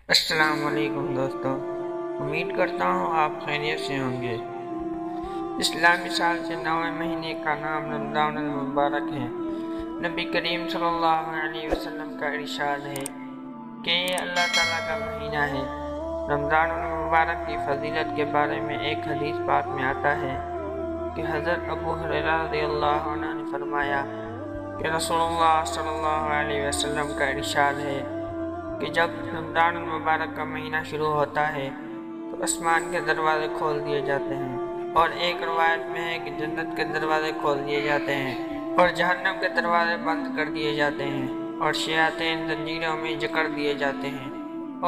السلام علیکم دوستو، امید کرتا ہوں آپ خیریت سے ہوں گے۔ اسلامی سال سے 9ویں مہینے کا نام رمضان المبارک ہے۔ نبی کریم صلی اللہ علیہ وسلم کا ارشاد ہے کہ یہ اللہ تعالیٰ کا مہینہ ہے۔ رمضان المبارک کی فضیلت کے بارے میں ایک حدیث پاک میں آتا ہے کہ حضرت ابو ہریرہ رضی اللہ عنہ نے فرمایا کہ رسول اللہ صلی اللہ علیہ وسلم کا ارشاد ہے کہ جب رمضان المبارک کا مہینہ شروع ہوتا ہے تو آسمان کے دروازے کھول دیے جاتے ہیں، اور ایک روایت میں ہے کہ جنت کے دروازے کھول دیے جاتے ہیں اور جہنم کے دروازے بند کر دیے جاتے ہیں، اور شیاطین زنجیروں میں جکڑ دیے جاتے ہیں،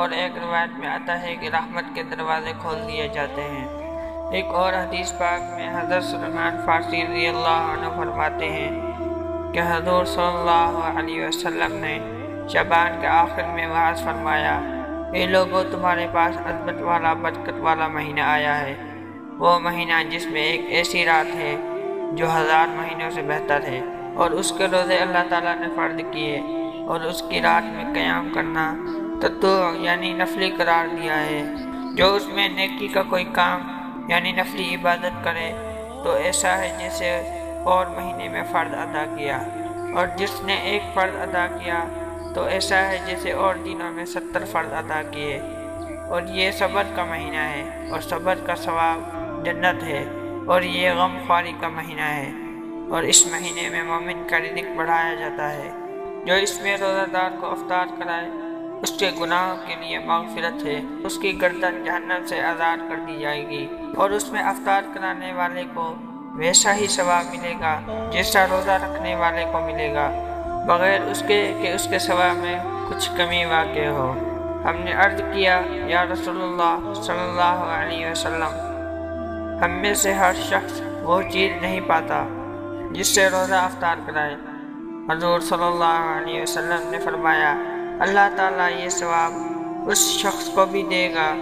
اور ایک روایت میں آتا ہے کہ رحمت کے دروازے کھول دیے جاتے ہیں۔ ایک اور حدیث پاک میں حضرت سلمان فارسی رضی اللہ عنہ فرماتے ہیں کہ حضور صلی اللہ علیہ وسلم نے شعبان کے آخر میں وعظ فرمایا، اے لوگوں، تمہارے پاس عظمت والا برکت والا مہینہ آیا ہے، وہ مہینہ جس میں ایک ایسی رات ہے جو 1000 مہینوں سے بہتر ہے، اور اس کے روزے اللہ تعالیٰ نے فرض کیے، اور اس کی رات میں قیام کرنا تطوع یعنی نفلی قرار دیا ہے۔ جو اس میں نیکی کا کوئی کام یعنی نفلی عبادت کرے تو ایسا ہے جیسے اور مہینے میں فرض ادا کیا، اور جس نے ایک فرض ادا کیا تو ایسا ہے جیسے اور دنوں میں 70 فرض ادا کیے۔ اور یہ صبر کا مہینہ ہے، اور صبر کا ثواب جنت ہے، اور یہ غم خواری کا مہینہ ہے، اور اس مہینے میں مومن کا رزق بڑھایا جاتا ہے۔ جو اس میں روزہ دار کو افطار کرائے اس کے گناہوں کے لیے مغفرت ہے، اس کی گردن جہنم سے آزاد کر دی جائے گی، اور اس میں افطار کرانے والے کو ویسا ہی ثواب ملے گا جیسا روزہ رکھنے والے کو ملے گا، بغیر اس کے کہ اس کے ثواب میں کچھ کمی واقع ہو۔ ہم نے عرض کیا، یا رسول اللہ صلی اللہ علیہ وسلم، ہم میں سے ہر شخص وہ چیز نہیں پاتا جس سے روزہ افطار کرائے۔ حضور صلی اللہ علیہ وسلم نے فرمایا، اللہ تعالیٰ یہ ثواب اس شخص کو بھی دے گا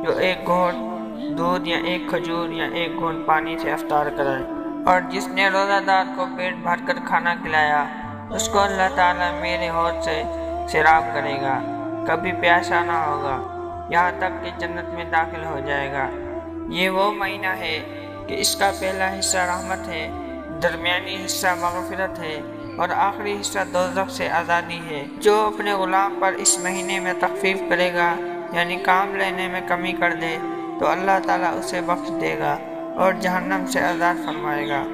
جو ایک گھونٹ دودھ یا ایک کھجور یا ایک گھونٹ پانی سے افطار کرائے، اور جس نے روزہ دار کو پیٹ بھر کر کھانا کھلایا اس کو اللہ تعالیٰ میرے حوض سے سیراب کرے گا، کبھی پیاسا نہ ہوگا، یہاں تک کہ جنت میں داخل ہو جائے گا۔ یہ وہ مہینہ ہے کہ اس کا پہلا حصہ رحمت ہے، درمیانی حصہ مغفرت ہے، اور آخری حصہ دوزخ سے آزادی ہے۔ جو اپنے غلام پر اس مہینے میں تخفیف کرے گا یعنی کام لینے میں کمی کر دے تو اللہ تعالیٰ اسے بخش دے گا اور جہنم سے آزاد فرمائے گا۔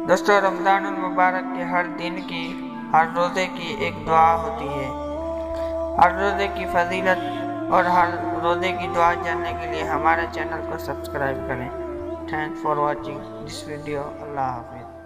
دوستو، رمضان المبارک کے ہر دن کی، ہر روزے کی ایک دعا ہوتی ہے۔ ہر روزے کی فضیلت اور ہر روزے کی دعا جاننے کے لیے ہمارے چینل کو سبسکرائب کریں۔ Thanks for watching this video. اللہ حافظ۔